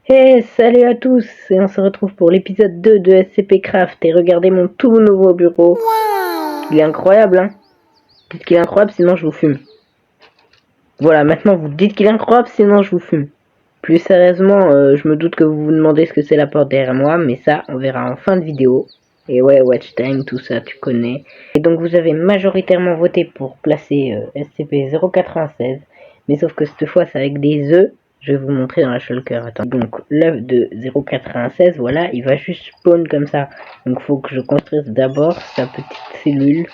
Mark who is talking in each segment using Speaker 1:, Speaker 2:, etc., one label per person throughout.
Speaker 1: Hey, salut à tous, et on se retrouve pour l'épisode 2 de SCP Craft, et regardez mon tout nouveau bureau. Il est incroyable, hein. Dites qu'il est incroyable, sinon je vous fume. Voilà, maintenant vous dites qu'il est incroyable, sinon je vous fume. Plus sérieusement, je me doute que vous vous demandez ce que c'est la porte derrière moi, mais ça, on verra en fin de vidéo. Et ouais, watch time, tout ça, tu connais. Et donc vous avez majoritairement voté pour placer SCP-096, mais sauf que cette fois c'est avec des œufs. Je vais vous montrer dans la shulker. Attends. Donc l'œuf de 096, voilà, il va juste spawn comme ça. Donc faut que je construise d'abord sa petite cellule.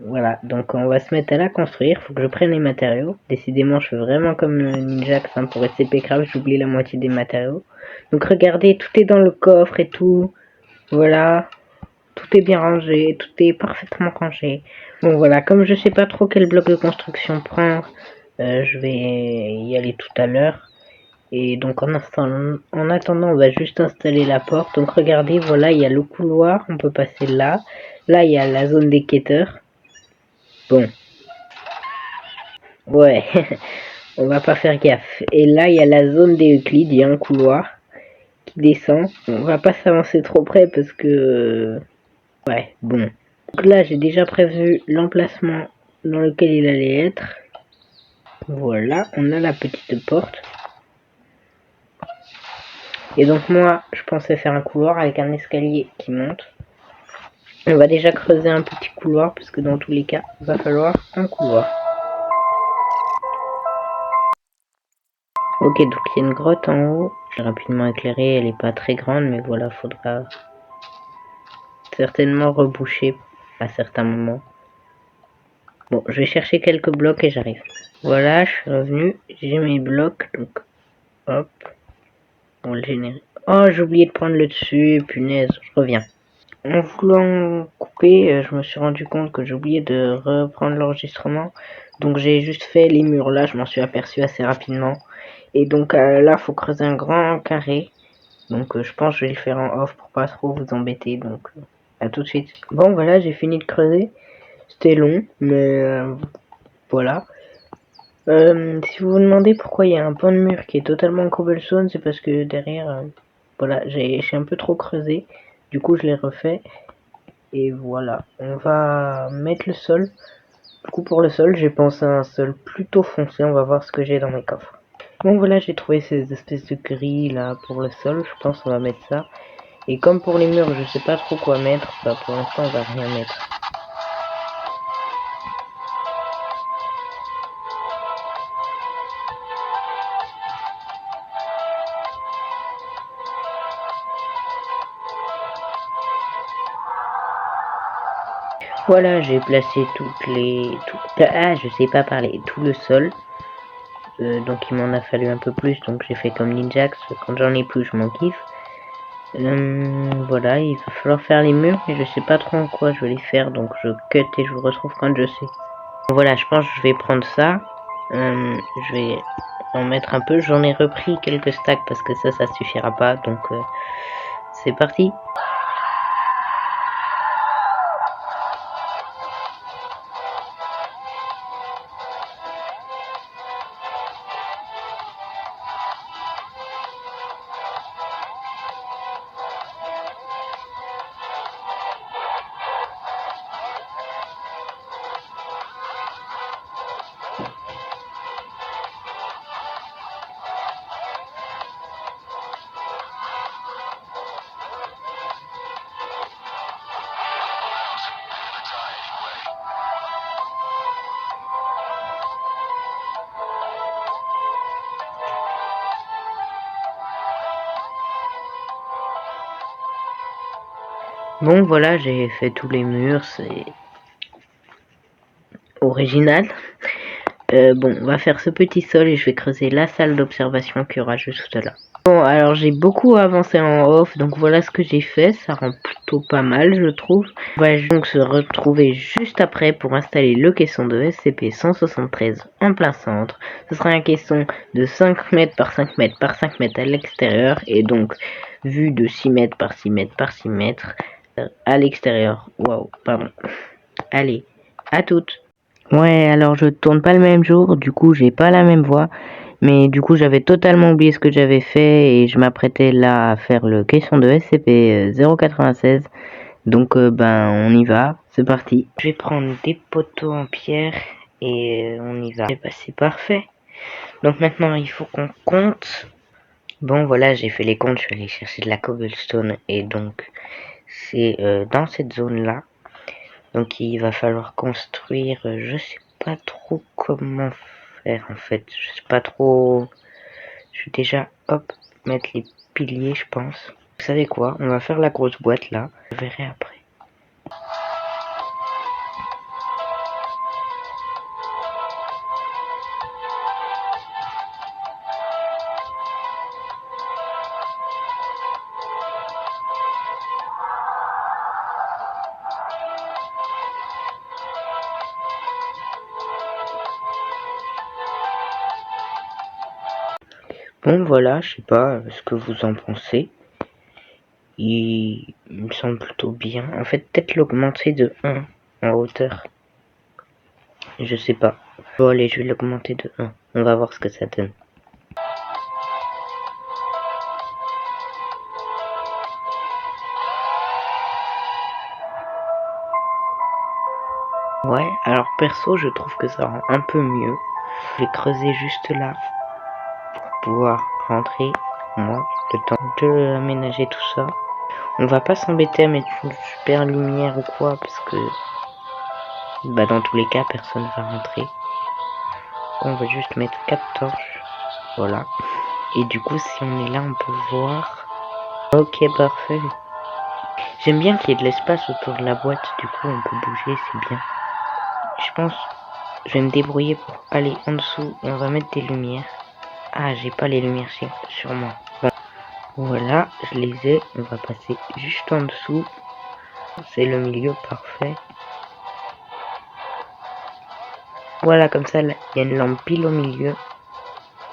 Speaker 1: Voilà, donc on va se mettre à la construire. Faut que je prenne les matériaux. Décidément, je fais vraiment comme Ninjax hein, pour SCP Craft, j'oublie la moitié des matériaux. Donc regardez, tout est dans le coffre et tout. Voilà, tout est bien rangé, tout est parfaitement rangé. Bon voilà, comme je sais pas trop quel bloc de construction prendre, je vais y aller tout à l'heure. Et donc en attendant, on va juste installer la porte. Donc regardez, voilà, il y a le couloir, on peut passer là. Là, il y a la zone des quêteurs. Bon, ouais, on va pas faire gaffe. Et là, il y a la zone des Euclides, il y a un couloir qui descend. On va pas s'avancer trop près parce que... ouais, bon. Donc là, j'ai déjà prévu l'emplacement dans lequel il allait être. Voilà, on a la petite porte. Et donc moi, je pensais faire un couloir avec un escalier qui monte. On va déjà creuser un petit couloir, parce que dans tous les cas, il va falloir un couloir. Ok, donc il y a une grotte en haut. J'ai rapidement éclairé, elle est pas très grande, mais voilà, faudra certainement reboucher à certains moments. Bon, je vais chercher quelques blocs et j'arrive. Voilà, je suis revenu, j'ai mes blocs, donc hop, on va le générer. Oh, j'ai oublié de prendre le dessus, punaise, je reviens. En voulant couper, je me suis rendu compte que j'ai oublié de reprendre l'enregistrement. Donc j'ai juste fait les murs là, je m'en suis aperçu assez rapidement. Et donc là, faut creuser un grand carré. Donc je pense que je vais le faire en off pour pas trop vous embêter. Donc à tout de suite. Bon voilà, j'ai fini de creuser. C'était long, mais voilà. Si vous vous demandez pourquoi il y a un pan de mur qui est totalement cobblestone, c'est parce que derrière, voilà, j'ai un peu trop creusé. Du coup, je l'ai refait. Et voilà, on va mettre le sol. Du coup, pour le sol, j'ai pensé à un sol plutôt foncé. On va voir ce que j'ai dans mes coffres. Bon, voilà, j'ai trouvé ces espèces de grilles là pour le sol. Je pense qu'on va mettre ça. Et comme pour les murs, je sais pas trop quoi mettre. Bah, pour l'instant, on va rien mettre. Voilà, j'ai placé je sais pas parler. Tout le sol. Donc il m'en a fallu un peu plus. Donc j'ai fait comme Ninjax. Quand j'en ai plus, je m'en kiffe. Voilà, il va falloir faire les murs, mais je sais pas trop en quoi je vais les faire, donc je cut et je vous retrouve quand je sais. Voilà, je pense que je vais prendre ça. Je vais en mettre un peu. J'en ai repris quelques stacks parce que ça suffira pas, donc c'est parti. Bon voilà, j'ai fait tous les murs, c'est original. Bon, on va faire ce petit sol et je vais creuser la salle d'observation qu'il y aura juste tout à l'heure. Bon, alors j'ai beaucoup avancé en off, donc voilà ce que j'ai fait, ça rend plutôt pas mal je trouve. On va donc se retrouver juste après pour installer le caisson de SCP-173 en plein centre. Ce sera un caisson de 5 mètres par 5 mètres par 5 mètres à l'extérieur et donc vu de 6 mètres par 6 mètres par 6 mètres à l'extérieur. Waouh, pardon. Allez, à toutes. Ouais, alors je tourne pas le même jour, du coup j'ai pas la même voix. Mais du coup, j'avais totalement oublié ce que j'avais fait et je m'apprêtais là à faire le caisson de SCP 096. Donc, on y va, c'est parti. Je vais prendre des poteaux en pierre et on y va. Et c'est parfait. Donc maintenant, il faut qu'on compte. Bon, voilà, j'ai fait les comptes, je suis allé chercher de la cobblestone et donc c'est dans cette zone-là. Donc il va falloir construire, je sais pas trop comment faire en fait. Je sais pas trop. Je vais déjà, hop, mettre les piliers, je pense. Vous savez quoi? On va faire la grosse boîte là. Je verrai après. Bon voilà, je sais pas ce que vous en pensez. Il me semble plutôt bien. En fait, peut-être l'augmenter de 1 en hauteur. Je sais pas. Bon allez, je vais l'augmenter de 1. On va voir ce que ça donne. Ouais, alors perso, je trouve que ça rend un peu mieux. Je vais creuser juste là pour pouvoir rentrer, moi, le temps de aménager tout ça. On va pas s'embêter à mettre une super lumière ou quoi, parce que dans tous les cas, personne va rentrer. On va juste mettre 4 torches, voilà. Et du coup, si on est là, on peut voir. Ok, parfait. J'aime bien qu'il y ait de l'espace autour de la boîte, du coup on peut bouger, c'est bien. Je pense, je vais me débrouiller pour aller en dessous et on va mettre des lumières. Ah, j'ai pas les lumières sur moi. Bon, voilà, je les ai. On va passer juste en dessous. C'est le milieu parfait. Voilà, comme ça, il y a une lampe pile au milieu.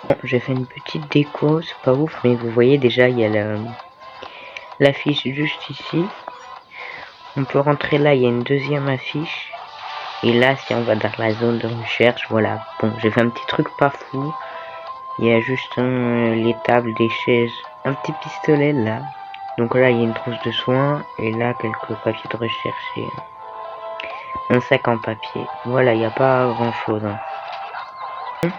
Speaker 1: Bon, j'ai fait une petite déco, c'est pas ouf, mais vous voyez déjà, il y a l'affiche juste ici. On peut rentrer là, il y a une deuxième affiche. Et là, si on va dans la zone de recherche, voilà. Bon, j'ai fait un petit truc pas fou. Il y a juste les tables, des chaises, un petit pistolet là. Donc là, il y a une trousse de soins. Et là, quelques papiers de recherche et un sac en papier. Voilà, il n'y a pas grand chose. Hein.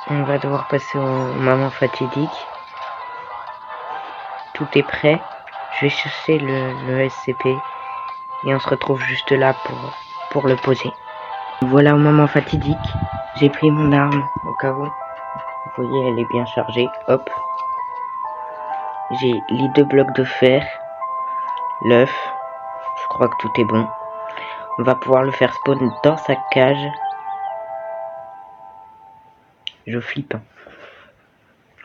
Speaker 1: On va devoir passer au moment fatidique. Tout est prêt. Je vais chercher le SCP. Et on se retrouve juste là pour le poser. Voilà au moment fatidique. J'ai pris mon arme au cas où. Vous voyez, elle est bien chargée. Hop. J'ai les 2 blocs de fer. L'œuf. Je crois que tout est bon. On va pouvoir le faire spawn dans sa cage. Je flippe.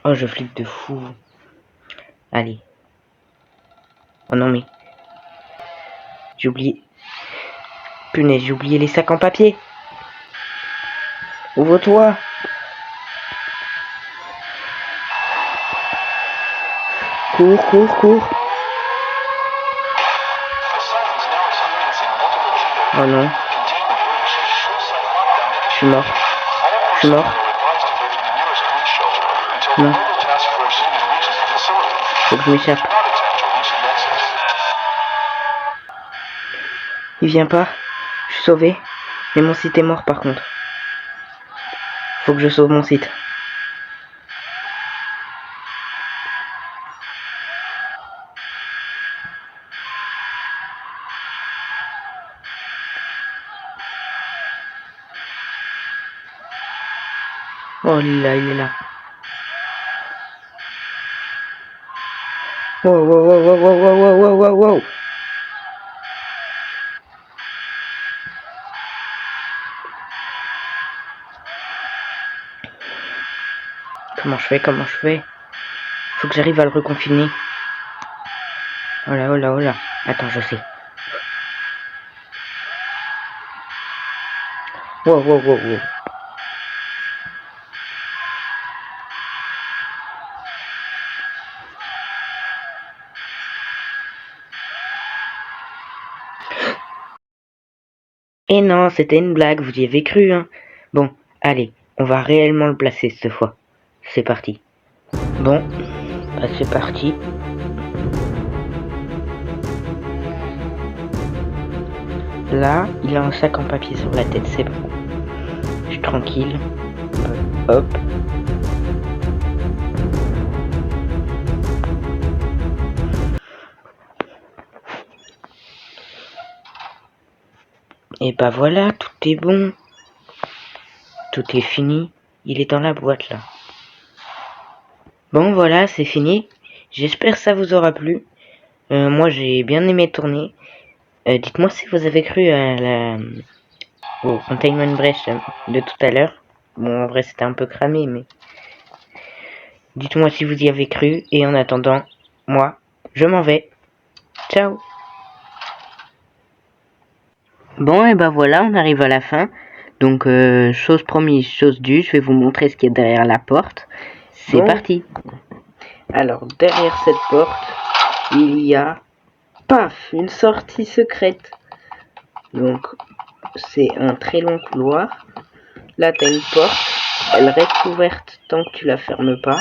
Speaker 1: Oh, je flippe de fou. Allez. Oh non mais. J'ai oublié. Punaise, j'ai oublié les sacs en papier. Ouvre-toi. Cours, cours, cours. Oh non. Je suis mort. Je suis mort. Non. Faut que je m'échappe. Il vient pas. Je suis sauvé. Mais mon site est mort par contre. Faut que je sauve mon site. Oh là, il est là. Wow, wow, wow, wow, wow, wow, wow, wow, wow. Comment je fais? Comment je fais? Faut que j'arrive à le reconfiner. Oh là, oh là, oh là. Attends, je sais. Wow, wow, wow, wow. Et non, c'était une blague, vous y avez cru, hein. Bon, allez, on va réellement le placer cette fois. C'est parti. Bon, bah c'est parti. Là, il a un sac en papier sur la tête, c'est bon. Je suis tranquille. Hop. Et bah voilà, tout est bon. Tout est fini. Il est dans la boîte là. Bon voilà, c'est fini. J'espère que ça vous aura plu. Moi j'ai bien aimé tourner. Dites-moi si vous avez cru au Containment Breach de tout à l'heure. Bon en vrai c'était un peu cramé mais... Dites-moi si vous y avez cru. Et en attendant, moi, je m'en vais. Ciao. Bon et ben voilà, on arrive à la fin. Donc chose promise, chose due, je vais vous montrer ce qu'il y a derrière la porte. C'est parti. Alors derrière cette porte, il y a, paf, une sortie secrète. Donc c'est un très long couloir. Là t'as une porte, elle reste ouverte tant que tu la fermes pas.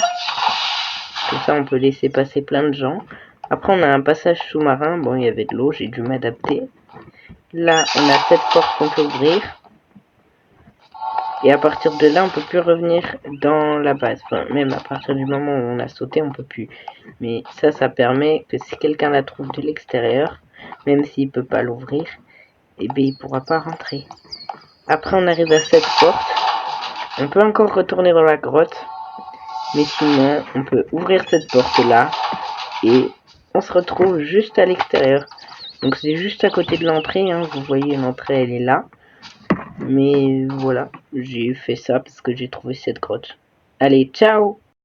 Speaker 1: Comme ça on peut laisser passer plein de gens. Après on a un passage sous-marin, bon il y avait de l'eau, j'ai dû m'adapter. Là on a cette porte qu'on peut ouvrir. Et à partir de là, on peut plus revenir dans la base. Enfin, même à partir du moment où on a sauté, on peut plus. Mais ça permet que si quelqu'un la trouve de l'extérieur, même s'il peut pas l'ouvrir, eh bien, il pourra pas rentrer. Après, on arrive à cette porte. On peut encore retourner dans la grotte. Mais sinon, on peut ouvrir cette porte-là. Et on se retrouve juste à l'extérieur. Donc c'est juste à côté de l'entrée. Hein. Vous voyez, l'entrée, elle est là. Mais voilà, j'ai fait ça parce que j'ai trouvé cette grotte. Allez, ciao!